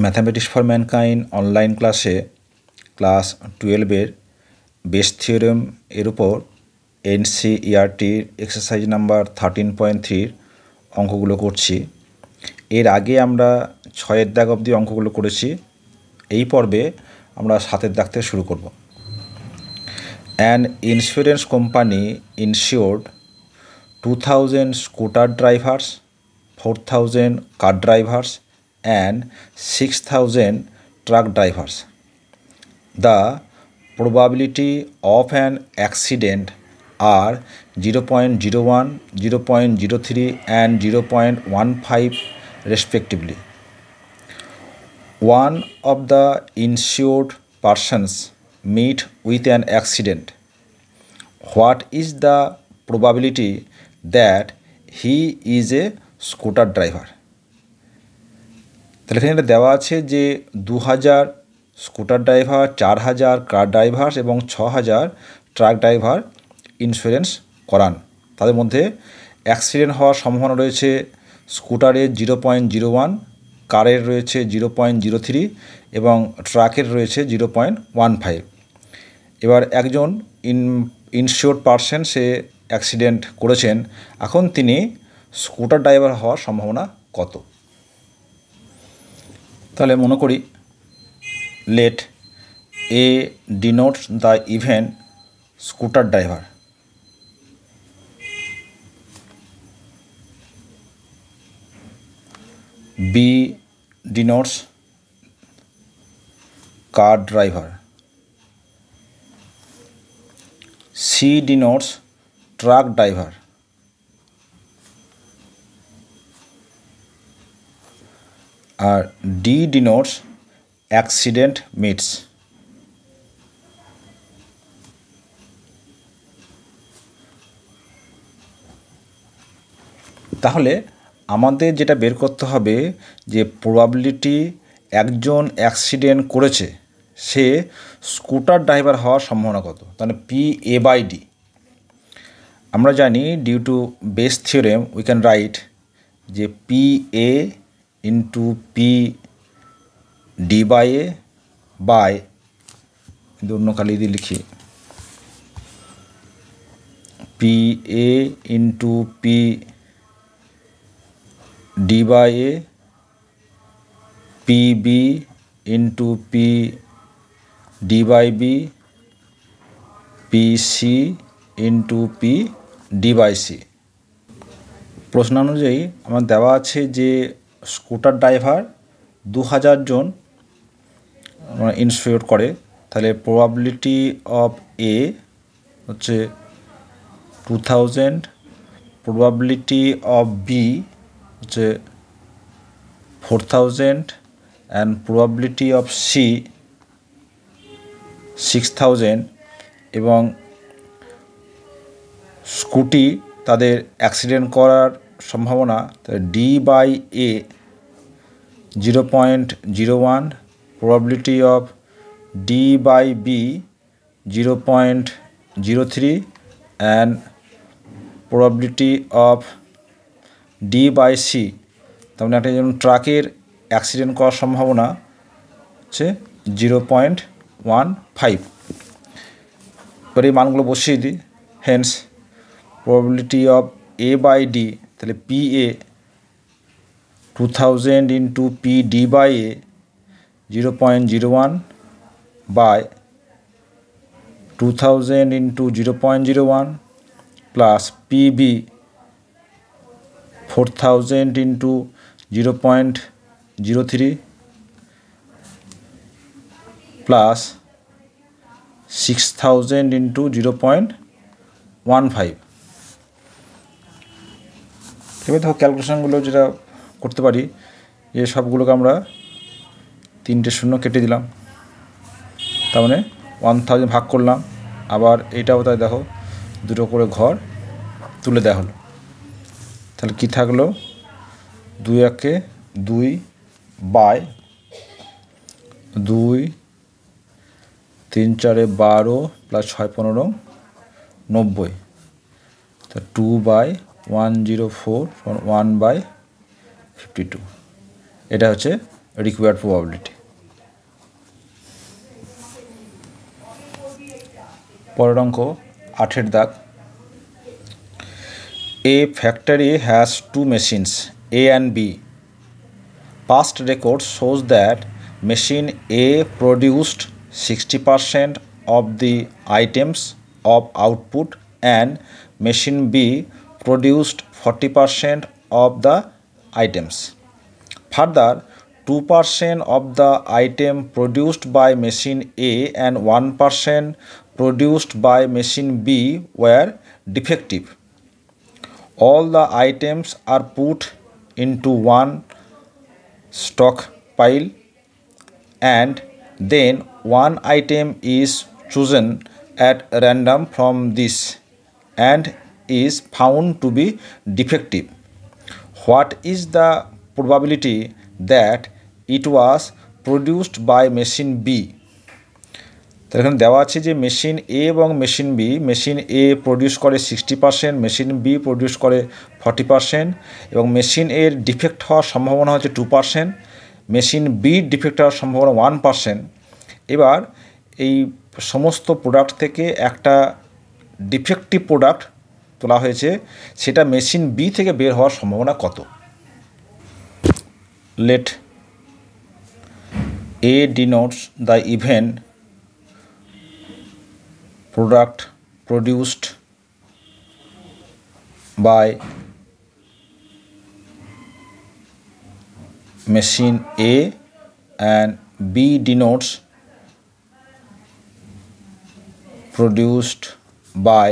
Mathematics for mankind online ক্লাসে class 12-এর base theorem এর উপর এনসিইআরটির এক্সারসাইজ নাম্বার 13.3 অঙ্কগুলো করছি। এর আগে আমরা 6-এর দাগ অবধি অঙ্কগুলো করেছি। এই পর্বে আমরা 7-এর দাগ থেকে শুরু করব। An insurance company insured 2000 scooter drivers, 4000 car drivers and 6000 truck drivers. The probability of an accident are 0.01, 0.03 and 0.15 respectively. One of the insured persons meet with an accident. What is the probability that he is a scooter driver? তাহলে এখানে দেওয়া আছে যে 2000 scooter driver, 4000 car driver এবং 6000 truck driver insurance করান। তাদের মধ্যে accident হওয়ার সম্ভাবনা রয়েছে স্কুটারের 0.01, কারের রয়েছে 0.03 এবং ট্রাকের রয়েছে 0.15। এবার একজন ইনশিওর্ড পারসন সে অ্যাক্সিডেন্ট করেছেন, এখন তিনি স্কুটার ড্রাইভার হওয়ার সম্ভাবনা কত? তাহলে মনে করি let A denotes the event scooter driver, B denotes car driver, C denotes truck driver, আর ডি ডিনোটস অ্যাক্সিডেন্ট মিটস। তাহলে আমাদের যেটা বের করতে হবে যে প্রবাবিলিটি একজন অ্যাক্সিডেন্ট করেছে সে স্কুটার ড্রাইভার হওয়ার সম্ভাবনা কত, তাহলে PA/D। আমরা জানি due to Bayes theorem we can write যে PA ইন্টু PD/A বাই, অন্য কালি দিয়ে লিখি, PA into PD/A, PB into PD/B, PC into PD/C। প্রশ্ন অনুযায়ী আমার দেওয়া আছে যে স্কুটার ড্রাইভার 2000 জন ইনশিওর করে, তাহলে প্রবাবিলিটি অফ এ হচ্ছে 2000, প্রবাবিলিটি অফ বি হচ্ছে 4000 অ্যান্ড প্রবাবিলিটি অফ সি 6000 এবং স্কুটি তাদের অ্যাক্সিডেন্ট করার সম্ভাবনা D/A 0.01, probability of D/B 0.03 and probability of D/C, তার মানে একটা যেমন ট্রাকের অ্যাক্সিডেন্ট করার সম্ভাবনা হচ্ছে 0.15। এবার এই মানগুলো বসিয়ে দিই। হেন্স probability of A/D, তাহলে PA 2000 into PD/A 0.01 by 2000 into 0.01 plus PB 4000 into 0.03 plus 6000 into 0.15। এবার দেখো ক্যালকুলেশনগুলো যেটা করতে পারি যে সবগুলোকে আমরা 3টে শূন্য কেটে দিলাম, তার মানে 1000 ভাগ করলাম, আবার এইটাও তাই দেখো 2টো করে ঘর তুলে দেওয়া হলো। তাহলে কি থাকলো, 2 একে 2 বাই 2, 3 4 12 প্লাস 6 15 90, তা 2/104 1/52। এটা হচ্ছে required probability. পরের অঙ্ক 8 দাগ। A factory has two machines A and B. Past record shows that machine A produced 60% of the items of output and machine B produced 40% of the items. Further, 2% of the item produced by machine A and 1% produced by machine B were defective. All the items are put into one stockpile and then one item is chosen at random from this and is found to be defective. What is the probability that it was produced by machine B? তাহলে এখানে দেওয়া আছে যে machine এ এবং machine B, machine এ produce করে 60%, machine be produce করে 40% এবং machine এর ডিফেক্ট হওয়ার সম্ভাবনা হচ্ছে 2%, মেশিন বির ডিফেক্ট হওয়ার সম্ভাবনা 1%। এবার এই সমস্ত প্রোডাক্ট থেকে একটা ডিফেক্টিভ প্রোডাক্ট তোলা হয়েছে, সেটা মেশিন বি থেকে বের হওয়ার সম্ভাবনা কত? Let A denotes the event product produced by machine A and B denotes produced by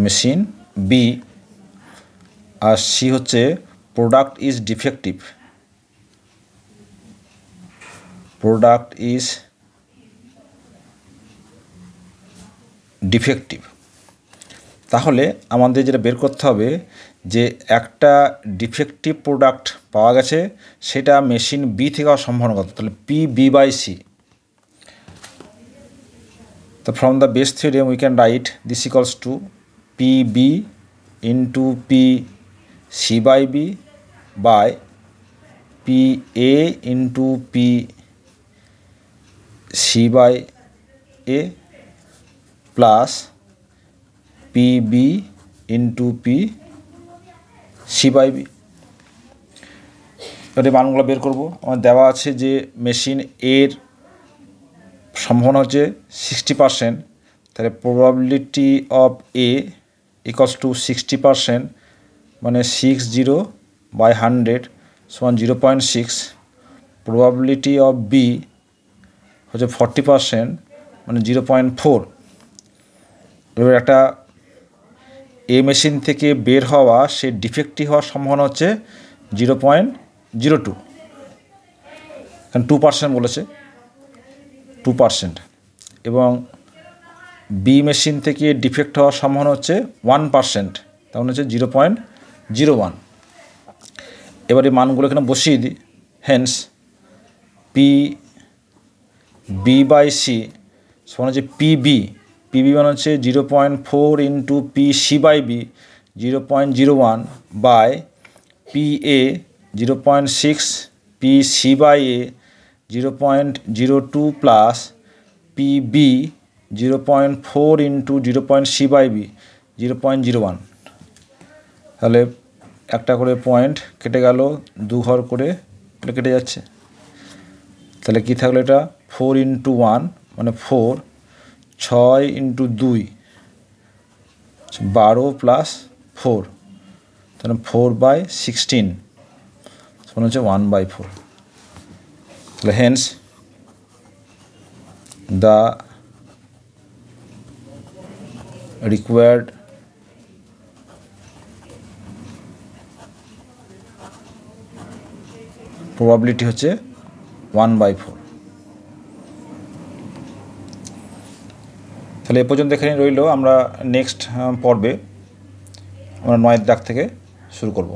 machine B আর সি হচ্ছে product is defective, product is defective. তাহলে আমাদের যেটা বের করতে হবে যে একটা ডিফেক্টিভ প্রোডাক্ট পাওয়া গেছে, সেটা মেশিন বি থেকে হওয়ার সম্ভাবনা কত? তাহলে পি বি বাই সি। তো from the Bayes theorem we can write this equals to P B into P C by B by P A into P C by A plus P B into P C by B. এবারে মানগুলো বের করবো। আমার দেওয়া আছে যে machine এর সম্ভাবনা হচ্ছে 60%, তাহলে probability of A equals to 60% মানে 60/100 সমান 0.6। প্রবাবিলিটি অফ বি হচ্ছে 40% মানে 0.4। এবার একটা এ মেশিন থেকে বের হওয়া সে ডিফেক্টিভ হওয়ার সম্ভাবনা হচ্ছে 0.02, কারণ 2% বলেছে, 2%। এবং বি মেশিন থেকে ডিফেক্ট হওয়ার সম্ভাবনা হচ্ছে 1%, তখন হচ্ছে 0.01। এবার এই মানগুলো এখানে বসিয়ে দিই। Hence P B by C সমান হচ্ছে পিবি, পিবি মানে হচ্ছে 0.4 into P C by B 0.01 by P A 0.6 P C by A 0.02 plus P B 0.4 into 0.সি বাই বি 0.01। তাহলে একটা করে পয়েন্ট কেটে গেল, 2 ঘর করে কেটে যাচ্ছে। তাহলে কী থাকলো? এটা 4 ইন্টু 1 মানে 4, 6 ইন্টু 2 12 প্লাস 4, তাহলে 4/16 মানে হচ্ছে 1/4। তাহলে হেন্স দ্য রিকোয়ার্ড প্রবাবিলিটি হচ্ছে 1/4। তাহলে এ পর্যন্ত এখানে রইল। আমরা নেক্সট পর্বে আমরা 9 দাগ থেকে শুরু করব।